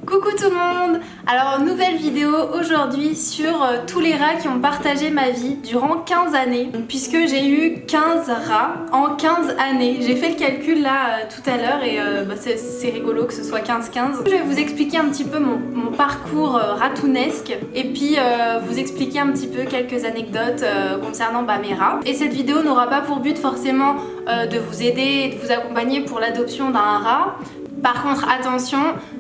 Coucou tout le monde! Alors nouvelle vidéo aujourd'hui sur tous les rats qui ont partagé ma vie durant 15 années puisque j'ai eu 15 rats en 15 années. J'ai fait le calcul là tout à l'heure et c'est rigolo que ce soit 15-15. Je vais vous expliquer un petit peu mon parcours ratounesque et puis vous expliquer un petit peu quelques anecdotes concernant mes rats. Et cette vidéo n'aura pas pour but forcément de vous aider et de vous accompagner pour l'adoption d'un rat. Par contre, attention,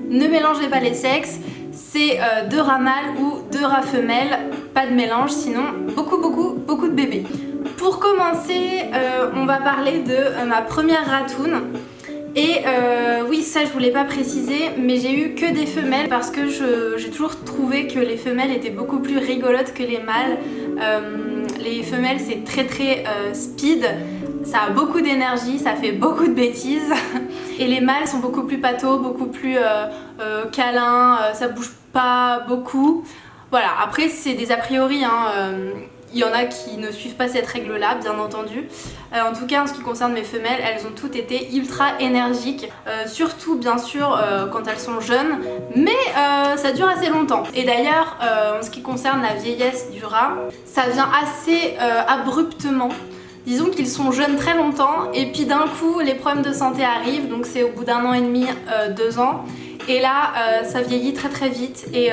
ne mélangez pas les sexes, c'est 2 rats mâles ou 2 rats femelles, pas de mélange, sinon beaucoup de bébés. Pour commencer, on va parler de ma première ratoune. Et oui, ça je voulais pas préciser, mais j'ai eu que des femelles parce que j'ai toujours trouvé que les femelles étaient beaucoup plus rigolotes que les mâles. Les femelles c'est très speed. Ça a beaucoup d'énergie, ça fait beaucoup de bêtises. Et les mâles sont beaucoup plus pâteaux, beaucoup plus câlins, ça bouge pas beaucoup. Voilà, après c'est des a priori, hein, il y en a qui ne suivent pas cette règle-là, bien entendu. En tout cas, en ce qui concerne mes femelles, elles ont toutes été ultra énergiques. Surtout, bien sûr, quand elles sont jeunes. Mais ça dure assez longtemps. Et d'ailleurs, en ce qui concerne la vieillesse du rat, ça vient assez abruptement. Disons qu'ils sont jeunes très longtemps et puis d'un coup les problèmes de santé arrivent, donc c'est au bout d'1 an et demi, 2 ans. Et là ça vieillit très vite et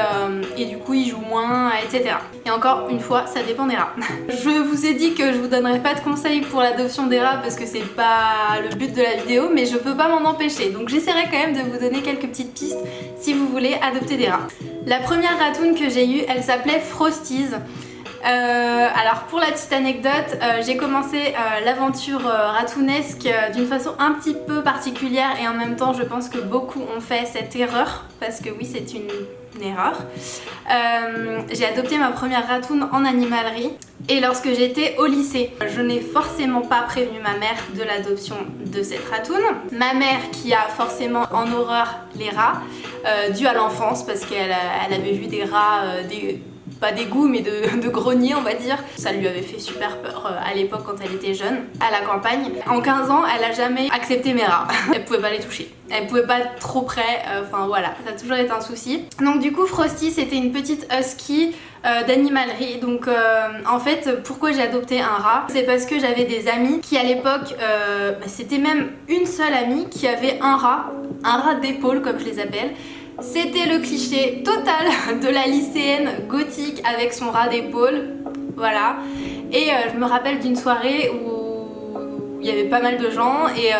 du coup ils jouent moins, etc. Et encore une fois, ça dépend des rats. Je vous ai dit que je vous donnerai pas de conseils pour l'adoption des rats parce que c'est pas le but de la vidéo, mais je peux pas m'en empêcher. Donc j'essaierai quand même de vous donner quelques petites pistes si vous voulez adopter des rats. La première ratoune que j'ai eue, elle s'appelait Frosties. Alors pour la petite anecdote, j'ai commencé l'aventure ratounesque d'une façon un petit peu particulière et en même temps je pense que beaucoup ont fait cette erreur parce que oui, c'est une erreur. J'ai adopté ma première ratoune en animalerie et lorsque j'étais au lycée, je n'ai forcément pas prévenu ma mère de l'adoption de cette ratoune. Ma mère qui a forcément en horreur les rats, dû à l'enfance parce qu'elle avait vu des rats, pas d'égout mais de grenier on va dire. Ça lui avait fait super peur à l'époque quand elle était jeune, à la campagne. En 15 ans, elle a jamais accepté mes rats. Elle pouvait pas les toucher. Elle pouvait pas être trop près, enfin voilà, ça a toujours été un souci. Donc du coup Frosty c'était une petite husky d'animalerie. Donc en fait pourquoi j'ai adopté un rat, c'est parce que j'avais des amis qui à l'époque, c'était même une seule amie qui avait un rat d'épaule comme je les appelle. C'était le cliché total de la lycéenne gothique avec son rat d'épaule, voilà. Et je me rappelle d'une soirée où il y avait pas mal de gens et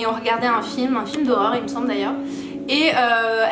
on regardait un film d'horreur il me semble d'ailleurs. Et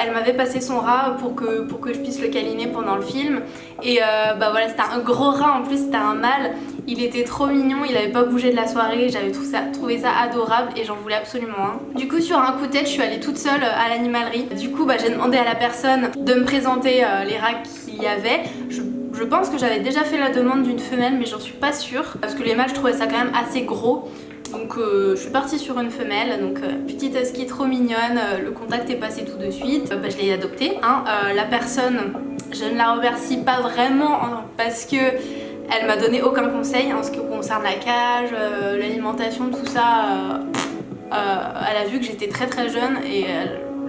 elle m'avait passé son rat pour que je puisse le câliner pendant le film. Et voilà, c'était un gros rat en plus, c'était un mâle. Il était trop mignon, il avait pas bougé de la soirée, j'avais trouvé ça adorable et j'en voulais absolument un. Du coup sur un coup de tête, je suis allée toute seule à l'animalerie. Du coup j'ai demandé à la personne de me présenter les rats qu'il y avait. Je pense que j'avais déjà fait la demande d'une femelle mais j'en suis pas sûre. Parce que les mâles je trouvais ça quand même assez gros. Donc je suis partie sur une femelle, donc petite husky trop mignonne, le contact est passé tout de suite, je l'ai adoptée. Hein. La personne, je ne la remercie pas vraiment hein, parce que elle m'a donné aucun conseil en ce qui concerne la cage, l'alimentation, tout ça. Elle a vu que j'étais très jeune et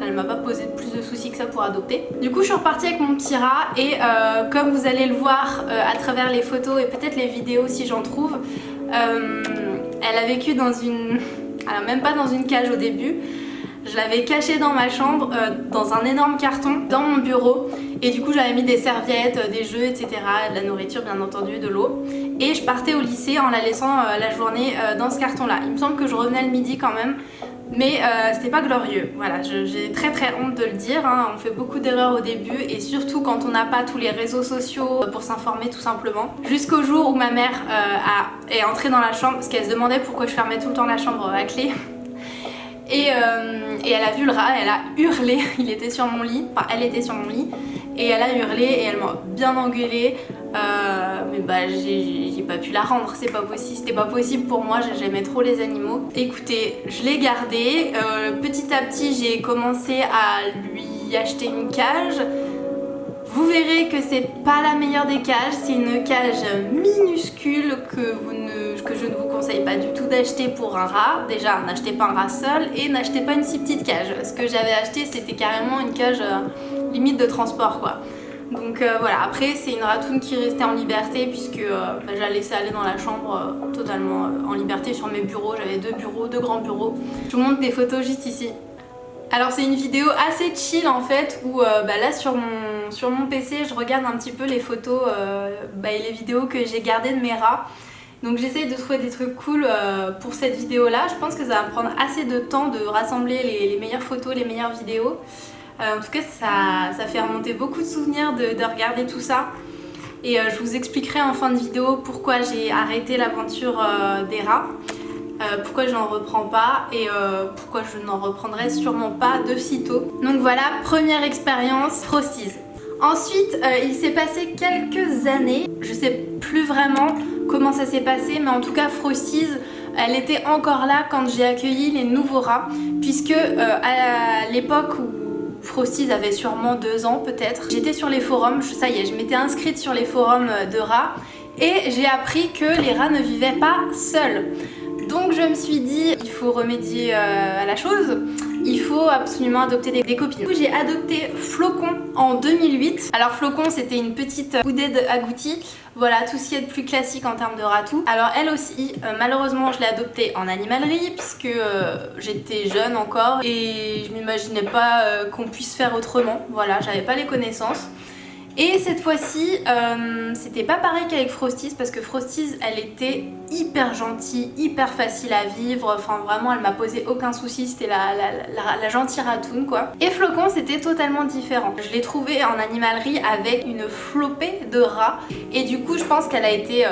elle m'a pas posé plus de soucis que ça pour adopter. Du coup je suis repartie avec mon petit rat et comme vous allez le voir à travers les photos et peut-être les vidéos si j'en trouve, elle a vécu dans une... Alors même pas dans une cage au début. Je l'avais cachée dans ma chambre, dans un énorme carton, dans mon bureau. Et du coup j'avais mis des serviettes, des jeux, etc. De la nourriture bien entendu, de l'eau. Et je partais au lycée en la laissant la journée dans ce carton là. Il me semble que je revenais le midi quand même. Mais c'était pas glorieux, voilà, j'ai très honte de le dire, hein. On fait beaucoup d'erreurs au début et surtout quand on n'a pas tous les réseaux sociaux pour s'informer tout simplement. Jusqu'au jour où ma mère est entrée dans la chambre parce qu'elle se demandait pourquoi je fermais tout le temps la chambre à clé. Et elle a vu le rat, elle a hurlé, il était sur mon lit, enfin elle était sur mon lit et elle a hurlé et elle m'a bien engueulée. Mais j'ai pas pu la rendre, c'est pas possible, c'était pas possible pour moi, j'aimais trop les animaux. Écoutez, je l'ai gardé, petit à petit j'ai commencé à lui acheter une cage. Vous verrez que c'est pas la meilleure des cages, c'est une cage minuscule que je ne vous conseille pas du tout d'acheter pour un rat. Déjà, n'achetez pas un rat seul et n'achetez pas une si petite cage. Ce que j'avais acheté, c'était carrément une cage limite de transport quoi. Donc voilà, après c'est une ratoune qui restait en liberté puisque je la laissais aller dans la chambre totalement en liberté sur mes bureaux. J'avais deux grands bureaux. Je vous montre des photos juste ici. Alors c'est une vidéo assez chill en fait où là sur mon PC je regarde un petit peu les photos et les vidéos que j'ai gardées de mes rats. Donc j'essaye de trouver des trucs cool pour cette vidéo là. Je pense que ça va me prendre assez de temps de rassembler les meilleures photos, les meilleures vidéos. En tout cas ça fait remonter beaucoup de souvenirs de regarder tout ça. Et je vous expliquerai en fin de vidéo pourquoi j'ai arrêté l'aventure des rats. Pourquoi je n'en reprends pas et pourquoi je n'en reprendrai sûrement pas de sitôt. Donc voilà, première expérience Frosties. Ensuite il s'est passé quelques années, je sais plus vraiment comment ça s'est passé, mais en tout cas Frosties elle était encore là quand j'ai accueilli les nouveaux rats, puisque à l'époque où Frosties avait sûrement 2 ans peut-être, j'étais sur les forums, ça y est, je m'étais inscrite sur les forums de rats et j'ai appris que les rats ne vivaient pas seuls. Donc je me suis dit, il faut remédier à la chose, il faut absolument adopter des copines. Du coup j'ai adopté Flocon en 2008. Alors Flocon c'était une petite poudette agoutie, voilà tout ce qui est de plus classique en termes de ratou. Alors elle aussi, malheureusement je l'ai adoptée en animalerie puisque j'étais jeune encore et je m'imaginais pas qu'on puisse faire autrement, voilà j'avais pas les connaissances. Et cette fois-ci, c'était pas pareil qu'avec Frosties parce que Frosties, elle était hyper gentille, hyper facile à vivre, enfin vraiment elle m'a posé aucun souci, c'était la gentille ratoune quoi. Et Flocon c'était totalement différent. Je l'ai trouvée en animalerie avec une flopée de rats et du coup je pense qu'elle a été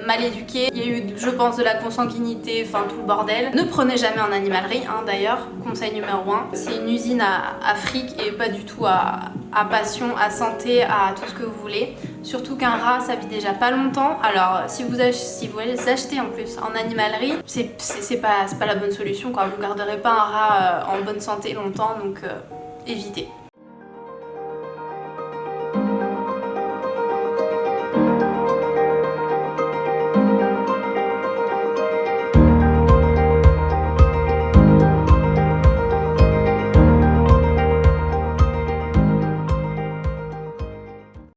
mal éduquée. Il y a eu je pense de la consanguinité, enfin tout le bordel. Ne prenez jamais en animalerie hein, d'ailleurs, conseil numéro 1. C'est une usine à fric et pas du tout à passion, à santé, à tout ce que vous voulez. Surtout qu'un rat ça vit déjà pas longtemps. Alors si vous achetez en plus en animalerie, c'est pas la bonne solution quoi. Vous garderez pas un rat en bonne santé longtemps, donc évitez.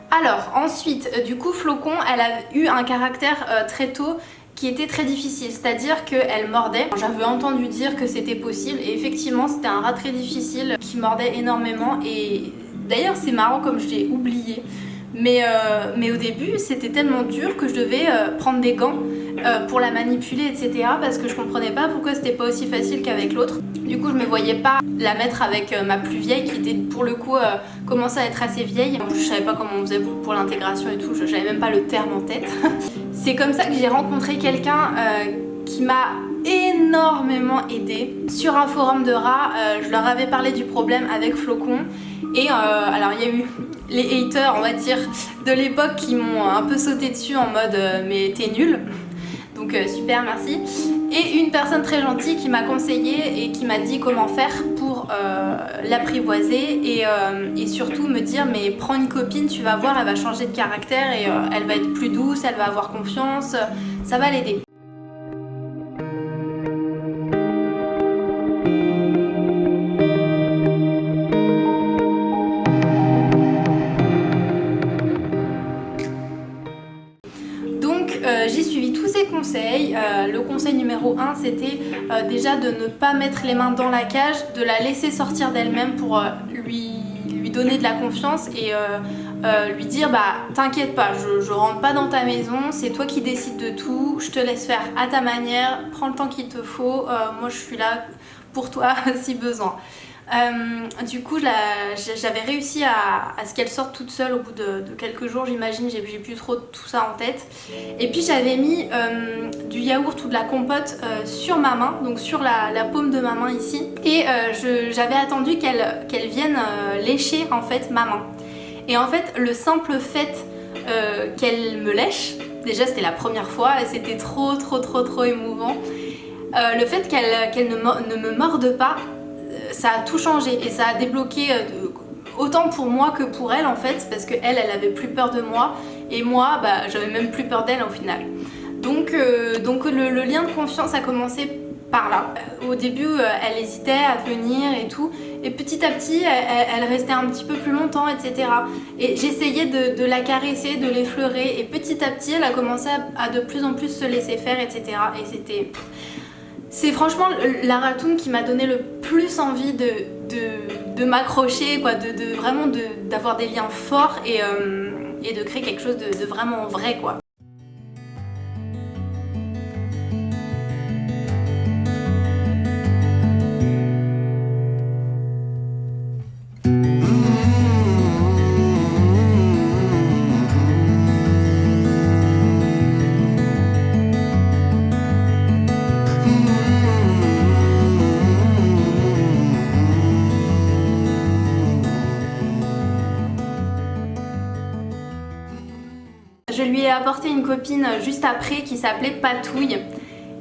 Alors ensuite, du coup Flocon, elle a eu un caractère très tôt qui était très difficile, c'est-à-dire qu'elle mordait. J'avais entendu dire que c'était possible et effectivement c'était un rat très difficile qui mordait énormément et d'ailleurs c'est marrant comme je l'ai oublié. Mais au début c'était tellement dur que je devais prendre des gants pour la manipuler etc. parce que je comprenais pas pourquoi c'était pas aussi facile qu'avec l'autre. Du coup je me voyais pas la mettre avec ma plus vieille qui était pour le coup commençait à être assez vieille. En plus je savais pas comment on faisait pour l'intégration et tout, j'avais même pas le terme en tête. C'est comme ça que j'ai rencontré quelqu'un qui m'a énormément aidée. Sur un forum de rats, je leur avais parlé du problème avec Flocon et alors il y a eu les haters on va dire de l'époque qui m'ont un peu sauté dessus en mode mais t'es nul. Donc super merci. Et une personne très gentille qui m'a conseillé et qui m'a dit comment faire pour l'apprivoiser et surtout me dire mais prends une copine, tu vas voir elle va changer de caractère et elle va être plus douce, elle va avoir confiance, ça va l'aider. J'ai suivi tous ces conseils. Le conseil numéro 1 c'était déjà de ne pas mettre les mains dans la cage, de la laisser sortir d'elle-même pour lui donner de la confiance et lui dire bah t'inquiète pas, je rentre pas dans ta maison, c'est toi qui décides de tout, je te laisse faire à ta manière, prends le temps qu'il te faut, moi je suis là pour toi si besoin. Du coup j'avais réussi à ce qu'elle sorte toute seule au bout de quelques jours, j'imagine, j'ai plus trop tout ça en tête. Et puis j'avais mis du yaourt ou de la compote sur ma main, donc sur la paume de ma main ici. Et j'avais attendu qu'elle vienne lécher en fait ma main. Et en fait le simple fait qu'elle me lèche, déjà c'était la première fois et c'était trop émouvant. Le fait qu'elle ne me morde pas, ça a tout changé et ça a débloqué autant pour moi que pour elle en fait, parce qu'elle avait plus peur de moi et moi j'avais même plus peur d'elle au final. Donc le lien de confiance a commencé par là. Au début elle hésitait à venir et tout, et petit à petit elle restait un petit peu plus longtemps, etc. Et j'essayais de la caresser, de l'effleurer, et petit à petit elle a commencé à de plus en plus se laisser faire, etc. Et c'est franchement la ratoune qui m'a donné le plus envie de m'accrocher, quoi, vraiment d'avoir des liens forts et de créer quelque chose de vraiment vrai, quoi. Je lui ai apporté une copine juste après qui s'appelait Patouille.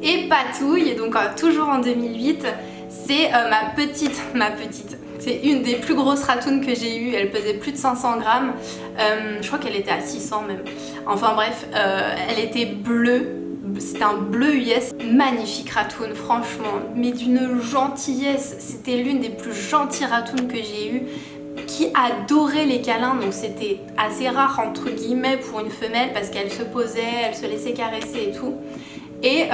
Et Patouille, donc toujours en 2008, c'est ma petite. C'est une des plus grosses ratounes que j'ai eues, elle pesait plus de 500 grammes. Je crois qu'elle était à 600 même. Enfin bref, elle était bleue. C'était un bleu US, magnifique ratoune, franchement, mais d'une gentillesse. C'était l'une des plus gentilles ratounes que j'ai eues, qui adorait les câlins, donc c'était assez rare entre guillemets pour une femelle parce qu'elle se posait, elle se laissait caresser et tout. Et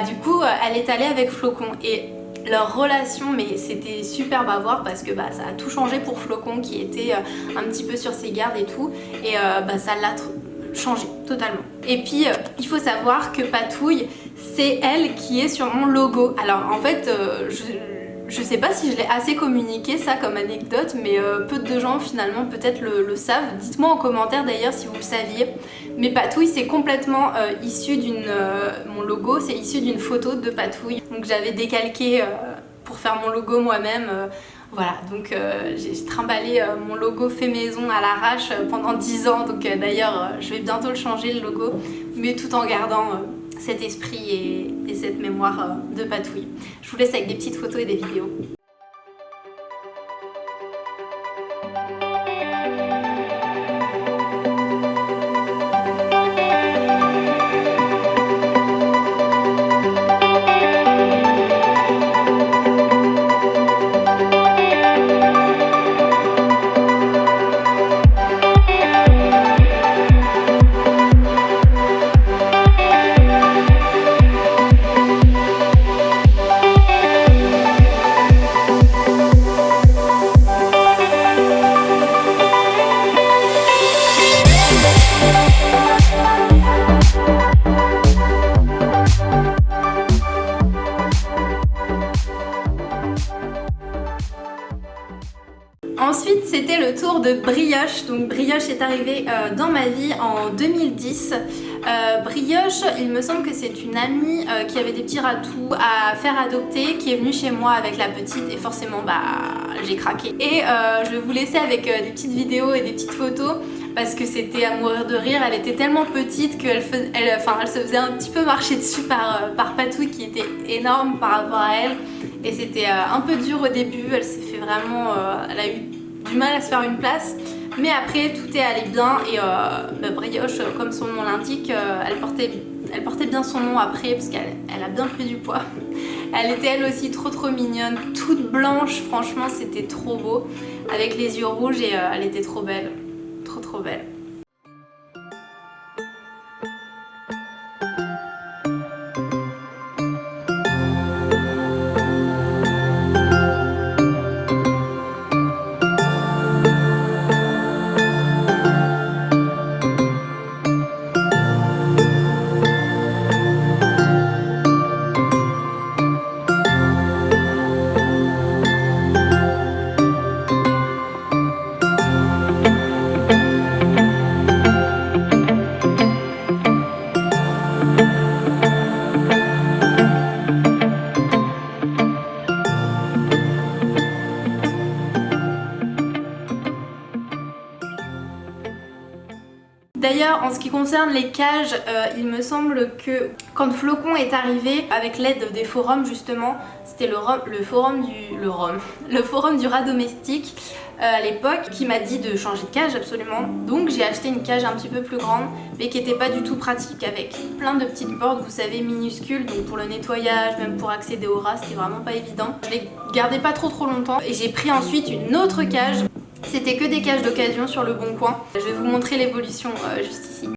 du coup elle est allée avec Flocon et leur relation, mais c'était superbe à voir parce que ça a tout changé pour Flocon qui était un petit peu sur ses gardes et tout, et ça l'a changé totalement. Et puis il faut savoir que Patouille, c'est elle qui est sur mon logo. Alors en fait je sais pas si je l'ai assez communiqué ça comme anecdote, mais peu de gens finalement peut-être le savent. Dites-moi en commentaire d'ailleurs si vous le saviez. Mais Patouille, c'est complètement issu mon logo, c'est issu d'une photo de Patouille. Donc j'avais décalqué pour faire mon logo moi-même. Voilà, donc j'ai trimballé mon logo fait maison à l'arrache pendant 10 ans. Donc d'ailleurs je vais bientôt le changer le logo, mais tout en gardant cet esprit et cette mémoire de Patouille. Je vous laisse avec des petites photos et des vidéos. Ensuite, c'était le tour de Brioche. Donc Brioche est arrivée dans ma vie en 2010. Brioche, il me semble que c'est une amie qui avait des petits ratous à faire adopter, qui est venue chez moi avec la petite, et forcément j'ai craqué. Et je vais vous laisser avec des petites vidéos et des petites photos parce que c'était à mourir de rire. Elle était tellement petite qu'elle se faisait un petit peu marcher dessus par Patouille qui était énorme par rapport à elle, et c'était un peu dur au début. Elle s'est fait vraiment, elle a eu du mal à se faire une place, mais après tout est allé bien. Et Brioche, comme son nom l'indique, elle portait bien son nom après parce qu'elle a bien pris du poids. Elle était elle aussi trop mignonne, toute blanche, franchement c'était trop beau, avec les yeux rouges, et elle était trop belle, trop belle. D'ailleurs, en ce qui concerne les cages, il me semble que quand Flocon est arrivé, avec l'aide des forums justement, c'était le forum du rat domestique, à l'époque qui m'a dit de changer de cage absolument. Donc j'ai acheté une cage un petit peu plus grande mais qui n'était pas du tout pratique, avec plein de petites portes, vous savez, minuscules, donc pour le nettoyage, même pour accéder aux rats, c'était vraiment pas évident. Je les gardais pas trop longtemps et j'ai pris ensuite une autre cage. C'était que des cages d'occasion sur le Bon Coin. Je vais vous montrer l'évolution juste ici.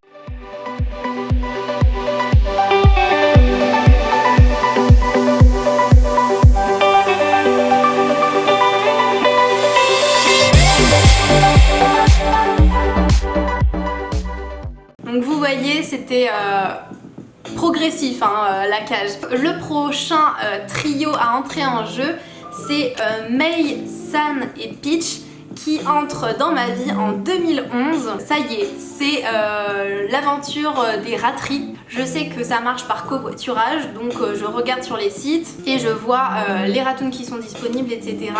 Donc vous voyez, c'était progressif la cage. Le prochain trio à entrer en jeu, c'est Mei, San et Peach qui entrent dans ma vie en 2011. Ça y est, c'est l'aventure des rateries. Je sais que ça marche par covoiturage, donc je regarde sur les sites et je vois les ratoons qui sont disponibles, etc.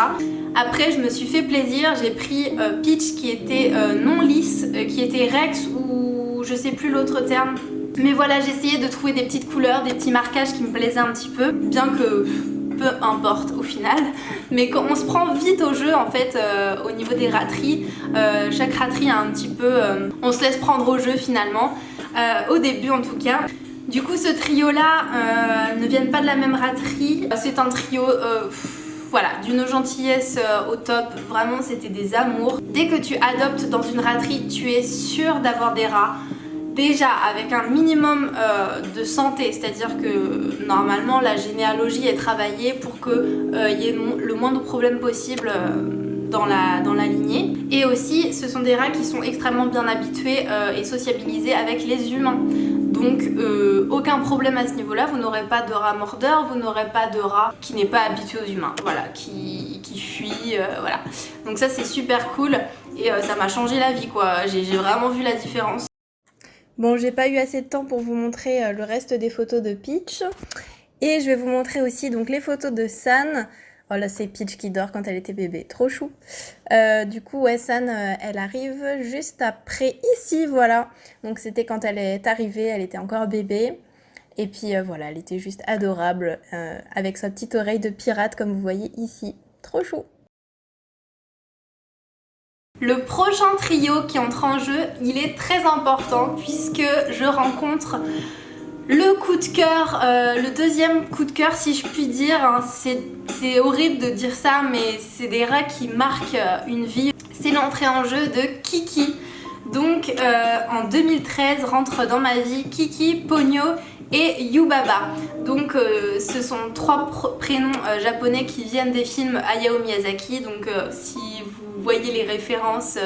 Après, je me suis fait plaisir, j'ai pris Peach qui était non lisse, qui était Rex ou je sais plus l'autre terme. Mais voilà, j'ai essayé de trouver des petites couleurs, des petits marquages qui me plaisaient un petit peu, bien que peu importe au final. Mais quand on se prend vite au jeu en fait au niveau des rateries, chaque raterie a un petit peu... on se laisse prendre au jeu finalement, au début en tout cas. Du coup ce trio là ne viennent pas de la même raterie, c'est un trio... voilà, d'une gentillesse au top, vraiment c'était des amours. Dès que tu adoptes dans une raterie, tu es sûr d'avoir des rats. Déjà avec un minimum de santé, c'est-à-dire que normalement la généalogie est travaillée pour qu'il y ait le moins de problèmes possible dans la lignée. Et aussi ce sont des rats qui sont extrêmement bien habitués et sociabilisés avec les humains. Donc aucun problème à ce niveau-là, vous n'aurez pas de rat mordeur, vous n'aurez pas de rat qui n'est pas habitué aux humains, voilà, qui fuit, voilà. Donc ça c'est super cool et ça m'a changé la vie quoi, j'ai vraiment vu la différence. Bon, j'ai pas eu assez de temps pour vous montrer le reste des photos de Peach. Et je vais vous montrer aussi donc les photos de San. Oh là, c'est Peach qui dort quand elle était bébé, trop chou. Du coup, ouais, San, elle arrive juste après ici, voilà. Donc c'était quand elle est arrivée, elle était encore bébé. Et puis voilà, elle était juste adorable, avec sa petite oreille de pirate comme vous voyez ici. Trop chou. Le prochain trio qui entre en jeu, il est très important puisque je rencontre le coup de cœur, le deuxième coup de cœur si je puis dire. C'est horrible de dire ça mais c'est des rats qui marquent une vie. C'est l'entrée en jeu de Kiki. Donc en 2013 rentre dans ma vie Kiki, Ponyo et Yubaba. Donc ce sont trois prénoms japonais qui viennent des films Hayao Miyazaki. Donc si vous voyez les références,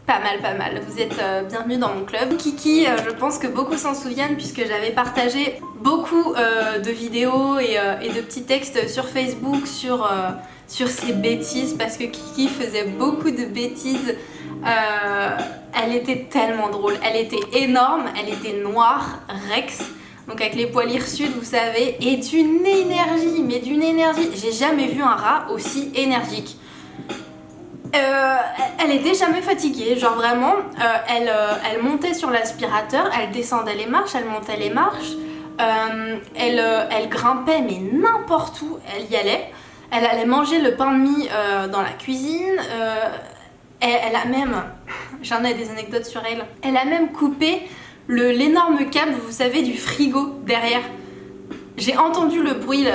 pas mal, vous êtes bienvenue dans mon club. Kiki, je pense que beaucoup s'en souviennent puisque j'avais partagé beaucoup de vidéos et de petits textes sur Facebook sur ses bêtises, parce que Kiki faisait beaucoup de bêtises. Elle était tellement drôle, elle était énorme, elle était noire, Rex, donc avec les poils hirsutes vous savez, et d'une énergie, mais d'une énergie, j'ai jamais vu un rat aussi énergique. Elle était jamais fatiguée, genre vraiment, elle montait sur l'aspirateur, elle descendait les marches, elle montait les marches, elle grimpait mais n'importe où, elle y allait. Elle allait manger le pain de mie dans la cuisine, elle a même, j'en ai des anecdotes sur elle, elle a même coupé l'énorme câble, vous savez, du frigo derrière. J'ai entendu le bruit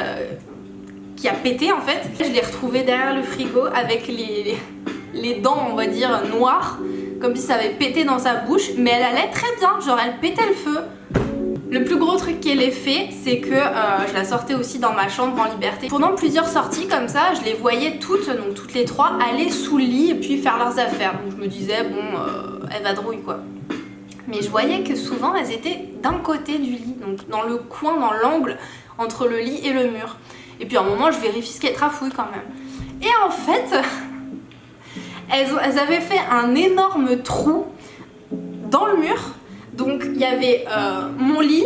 qui a pété en fait. Je l'ai retrouvé derrière le frigo avec les dents, on va dire, noires, comme si ça avait pété dans sa bouche, mais elle allait très bien, genre elle pétait le feu. Le plus gros truc qu'elle ait fait, c'est que je la sortais aussi dans ma chambre en liberté. Pendant plusieurs sorties comme ça, je les voyais toutes, donc toutes les trois, aller sous le lit et puis faire leurs affaires. Donc je me disais, bon, elle vadrouille quoi. Mais je voyais que souvent elles étaient d'un côté du lit, donc dans le coin, dans l'angle entre le lit et le mur. Et puis à un moment, je vérifie ce qu'elle trafouille quand même. Et en fait, elles avaient fait un énorme trou dans le mur. Donc il y avait mon lit,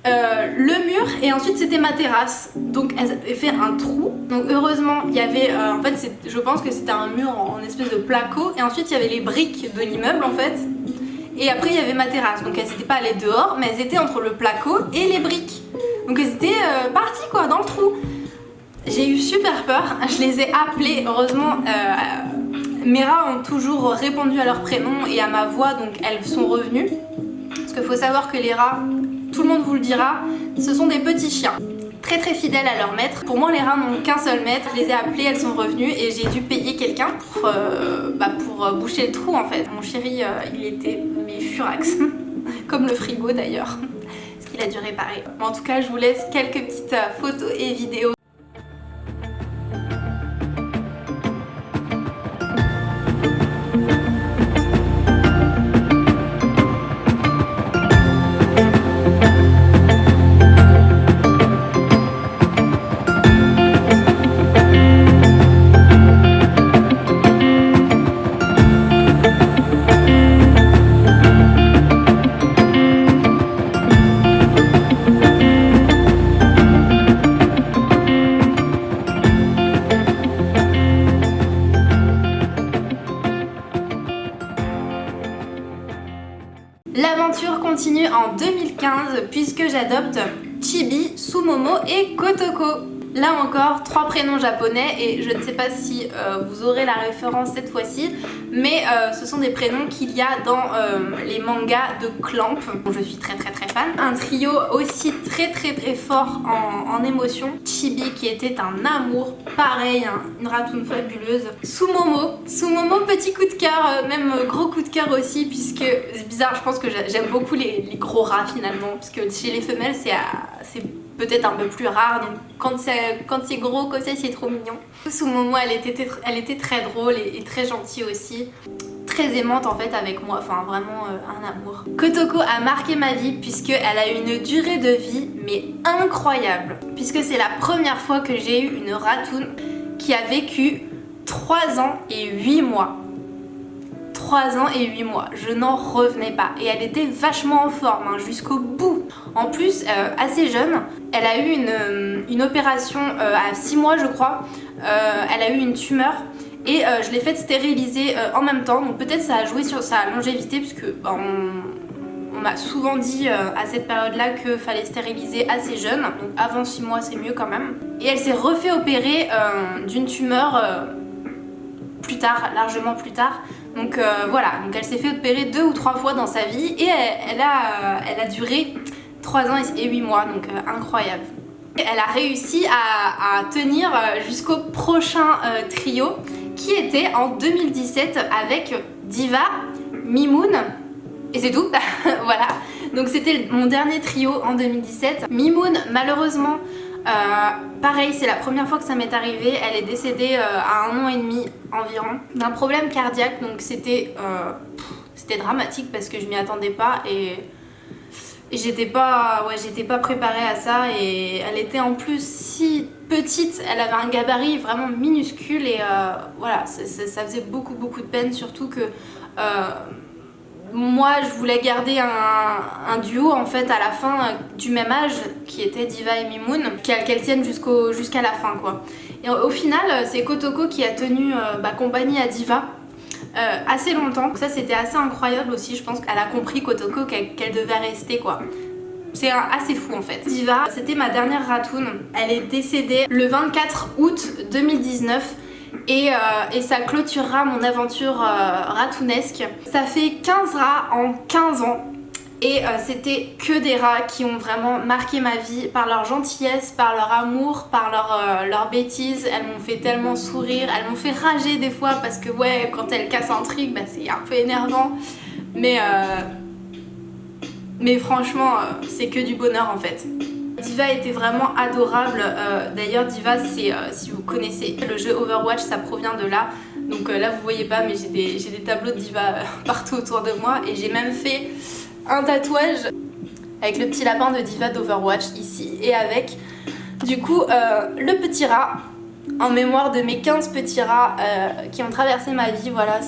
le mur et ensuite c'était ma terrasse. Donc elles avaient fait un trou. Donc heureusement il y avait, en fait je pense que c'était un mur en espèce de placo. Et ensuite il y avait les briques de l'immeuble en fait. Et après il y avait ma terrasse. Donc elles n'étaient pas allées dehors mais elles étaient entre le placo et les briques. Donc elles étaient parties quoi dans le trou. J'ai eu super peur, je les ai appelées, heureusement Mes rats ont toujours répondu à leur prénom et à ma voix, donc elles sont revenues. Parce qu'il faut savoir que les rats, tout le monde vous le dira, ce sont des petits chiens. Très très fidèles à leur maître. Pour moi les rats n'ont qu'un seul maître, je les ai appelés, elles sont revenues et j'ai dû payer quelqu'un pour boucher le trou en fait. Mon chéri il était mais furax, comme le frigo d'ailleurs, parce qu'il a dû réparer. En tout cas je vous laisse quelques petites photos et vidéos. L'aventure continue en 2015 puisque j'adopte Chibi, Sumomo et Kotoko. Là encore, 3 prénoms japonais et je ne sais pas si vous aurez la référence cette fois-ci, mais ce sont des prénoms qu'il y a dans les mangas de Clamp, dont je suis très fan. Un trio aussi très fort en émotion. Chibi qui était un amour, pareil, une ratoune fabuleuse. Sumomo, petit coup de cœur, même gros coup de cœur aussi, puisque c'est bizarre, je pense que j'aime beaucoup les gros rats finalement, parce que chez les femelles c'est peut-être un peu plus rare, donc quand c'est gros comme ça c'est trop mignon. Sumomo elle était très drôle et très gentille aussi, très aimante en fait avec moi, enfin vraiment un amour. Kotoko a marqué ma vie puisqu'elle a une durée de vie mais incroyable, puisque c'est la première fois que j'ai eu une ratoune qui a vécu 3 ans et 8 mois. 3 ans et 8 mois, je n'en revenais pas et elle était vachement en forme jusqu'au bout. En plus, assez jeune, elle a eu une opération à 6 mois je crois, elle a eu une tumeur et je l'ai faite stériliser en même temps, donc peut-être ça a joué sur sa longévité puisque on m'a souvent dit à cette période-là qu'il fallait stériliser assez jeune, donc avant 6 mois c'est mieux quand même. Et elle s'est refait opérer d'une tumeur plus tard, largement plus tard. Donc voilà, donc elle s'est fait opérer 2 ou 3 fois dans sa vie et elle a duré 3 ans et 8 mois, donc incroyable. Elle a réussi à tenir jusqu'au prochain trio qui était en 2017 avec Diva, Mimoun et c'est tout. Voilà, donc c'était mon dernier trio en 2017. Mimoun malheureusement, pareil, c'est la première fois que ça m'est arrivé, elle est décédée à 1 an et demi environ d'un problème cardiaque, donc c'était dramatique parce que je m'y attendais pas et j'étais pas préparée à ça et elle était en plus si petite, elle avait un gabarit vraiment minuscule et voilà, ça faisait beaucoup de peine, surtout que moi je voulais garder un duo en fait à la fin du même âge qui était Diva et Mimoun, qu'elles tiennent jusqu'à la fin quoi. Et au final c'est Kotoko qui a tenu compagnie à Diva assez longtemps. Ça c'était assez incroyable aussi, je pense qu'elle a compris Kotoko qu'elle devait rester quoi. C'est assez fou en fait. Diva, c'était ma dernière ratoune, elle est décédée le 24 août 2019. Et ça clôturera mon aventure ratounesque. Ça fait 15 rats en 15 ans et c'était que des rats qui ont vraiment marqué ma vie par leur gentillesse, par leur amour, par leur bêtise. Elles m'ont fait tellement sourire, elles m'ont fait rager des fois parce que ouais, quand elles cassent un truc, c'est un peu énervant. Mais franchement, c'est que du bonheur en fait. Diva était vraiment adorable, d'ailleurs Diva c'est, si vous connaissez le jeu Overwatch, ça provient de là. Donc là vous voyez pas mais j'ai des tableaux de Diva partout autour de moi et j'ai même fait un tatouage avec le petit lapin de Diva d'Overwatch ici et avec du coup le petit rat en mémoire de mes 15 petits rats qui ont traversé ma vie. Voilà,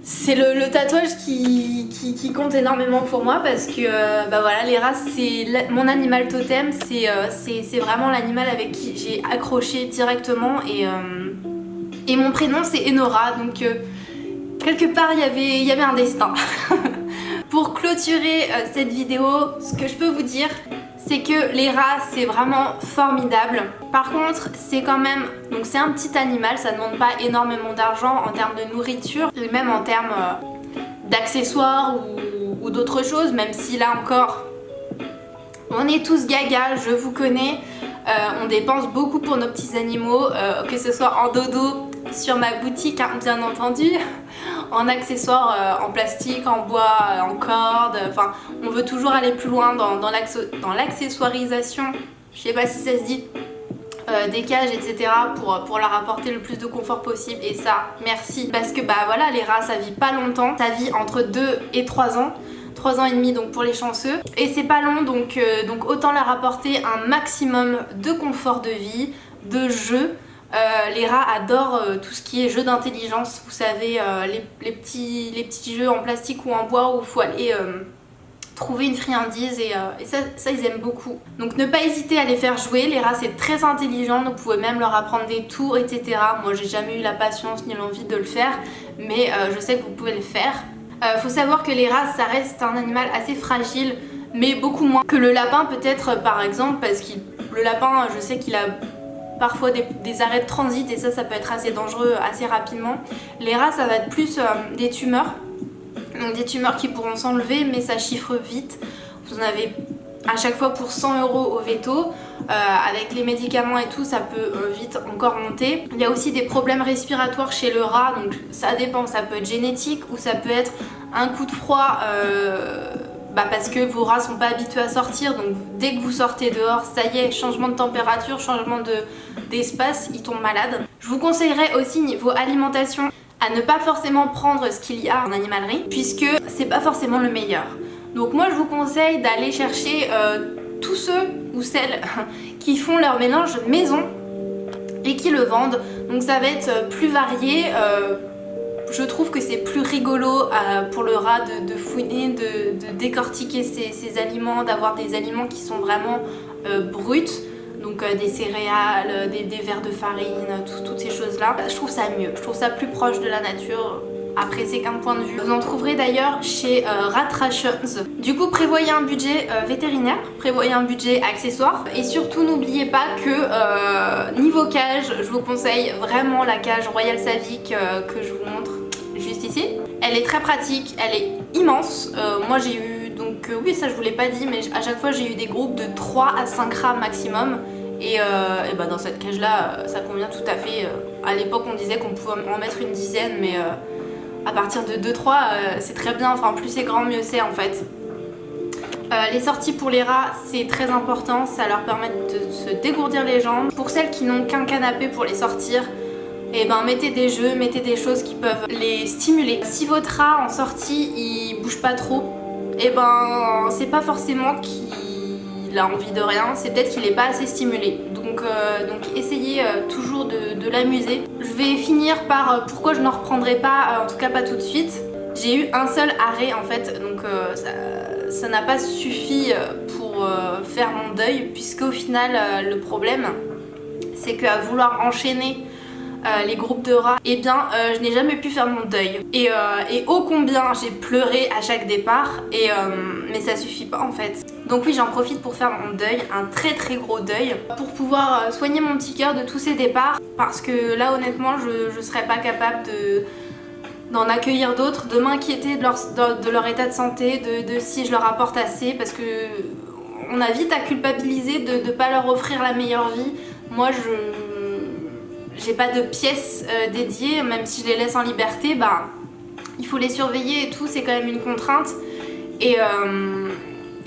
c'est le tatouage qui compte énormément pour moi parce que voilà, les rats c'est mon animal totem, c'est vraiment l'animal avec qui j'ai accroché directement et mon prénom c'est Enora, donc quelque part il y avait un destin. Pour clôturer cette vidéo, ce que je peux vous dire c'est que les rats c'est vraiment formidable. Par contre c'est quand même, donc c'est un petit animal, ça ne demande pas énormément d'argent en termes de nourriture et même en termes d'accessoires ou d'autres choses, même si là encore on est tous gaga, je vous connais, on dépense beaucoup pour nos petits animaux, que ce soit en dodo sur ma boutique hein, bien entendu, en accessoires en plastique, en bois, en corde, enfin on veut toujours aller plus loin dans l'accessoirisation, je sais pas si ça se dit, des cages etc. pour leur apporter le plus de confort possible et ça merci parce que bah voilà les rats ça vit pas longtemps, ça vit entre 2 et 3 ans. 3 ans et demi donc pour les chanceux et c'est pas long donc autant leur apporter un maximum de confort de vie, de jeu. Les rats adorent tout ce qui est jeu d'intelligence, vous savez les petits jeux en plastique ou en bois où il faut aller trouver une friandise et ça ils aiment beaucoup. Donc ne pas hésiter à les faire jouer, les rats c'est très intelligent, donc vous pouvez même leur apprendre des tours etc. Moi j'ai jamais eu la patience ni l'envie de le faire mais je sais que vous pouvez le faire. Faut savoir que les rats ça reste un animal assez fragile mais beaucoup moins que le lapin peut-être par exemple parce que le lapin je sais qu'il a parfois des arrêts de transit et ça peut être assez dangereux assez rapidement. Les rats ça va être plus des tumeurs, donc des tumeurs qui pourront s'enlever mais ça chiffre vite. Vous en avez à chaque fois pour 100 € au veto, avec les médicaments et tout ça peut vite encore monter. Il y a aussi des problèmes respiratoires chez le rat donc ça dépend, ça peut être génétique ou ça peut être un coup de froid parce que vos rats sont pas habitués à sortir donc dès que vous sortez dehors ça y est, changement de température, changement d'espace, ils tombent malades. Je vous conseillerais aussi niveau alimentation à ne pas forcément prendre ce qu'il y a en animalerie puisque c'est pas forcément le meilleur. Donc moi je vous conseille d'aller chercher tous ceux ou celles qui font leur mélange maison et qui le vendent. Donc ça va être plus varié. Je trouve que c'est plus rigolo pour le rat de fouiner, de décortiquer ses aliments, d'avoir des aliments qui sont vraiment bruts. Donc des céréales, des verres de farine, toutes ces choses là. Je trouve ça mieux, je trouve ça plus proche de la nature. Après c'est qu'un point de vue. Vous en trouverez d'ailleurs chez Rat Rations. Du coup prévoyez un budget vétérinaire, prévoyez un budget accessoire et surtout n'oubliez pas que niveau cage, je vous conseille vraiment la cage Royal Savic que je vous montre juste ici. Elle est très pratique, elle est immense. Moi j'ai eu donc oui ça je vous l'ai pas dit mais à chaque fois j'ai eu des groupes de 3 à 5 rats maximum. Et bah dans cette cage là ça convient tout à fait. À l'époque on disait qu'on pouvait en mettre une dizaine mais à partir de 2-3 c'est très bien, enfin plus c'est grand mieux c'est en fait. Les sorties pour les rats c'est très important, ça leur permet de se dégourdir les jambes. Pour celles qui n'ont qu'un canapé pour les sortir, et ben mettez des jeux, mettez des choses qui peuvent les stimuler. Si votre rat en sortie il bouge pas trop, et ben c'est pas forcément qu'il a envie de rien, c'est peut-être qu'il est pas assez stimulé. Donc essayez toujours de l'amuser. Je vais finir par pourquoi je n'en reprendrai pas, en tout cas pas tout de suite. J'ai eu un seul arrêt en fait, donc ça n'a pas suffi pour faire mon deuil, puisqu'au final le problème c'est qu'à vouloir enchaîner les groupes de rats, et bien je n'ai jamais pu faire mon deuil. Et ô combien j'ai pleuré à chaque départ, mais ça suffit pas en fait. Donc oui j'en profite pour faire mon deuil, un très très gros deuil, pour pouvoir soigner mon petit cœur de tous ces départs, parce que là honnêtement je serais pas capable d'en accueillir d'autres, de m'inquiéter de leur état de santé, de si je leur apporte assez, parce que on a vite à culpabiliser de pas leur offrir la meilleure vie. Moi j'ai pas de pièces dédiées, même si je les laisse en liberté, bah il faut les surveiller et tout, c'est quand même une contrainte et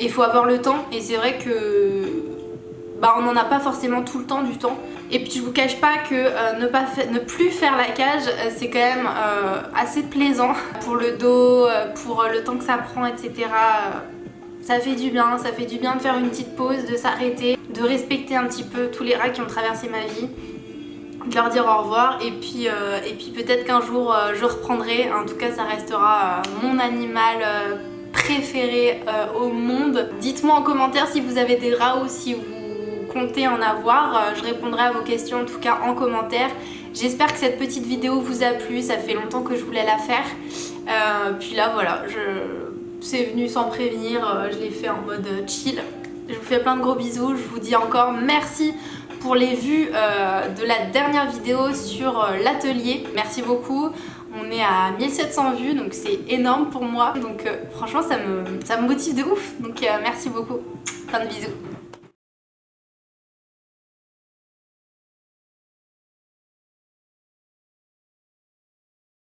il faut avoir le temps, et c'est vrai que bah on n'en a pas forcément tout le temps du temps. Et puis je vous cache pas que ne plus faire la cage c'est quand même assez plaisant pour le dos, pour le temps que ça prend etc. Ça fait du bien de faire une petite pause, de s'arrêter, de respecter un petit peu tous les rats qui ont traversé ma vie, de leur dire au revoir, et puis peut-être qu'un jour je reprendrai. En tout cas ça restera mon animal préféré au monde. Dites-moi en commentaire si vous avez des rats ou si vous comptez en avoir, je répondrai à vos questions en tout cas en commentaire. J'espère que cette petite vidéo vous a plu, ça fait longtemps que je voulais la faire. Puis là voilà, c'est venu sans prévenir, je l'ai fait en mode chill. Je vous fais plein de gros bisous, je vous dis encore merci pour les vues de la dernière vidéo sur l'atelier. Merci beaucoup. On est à 1700 vues, donc c'est énorme pour moi. Donc franchement, ça me motive de ouf. Donc merci beaucoup. Plein de bisous.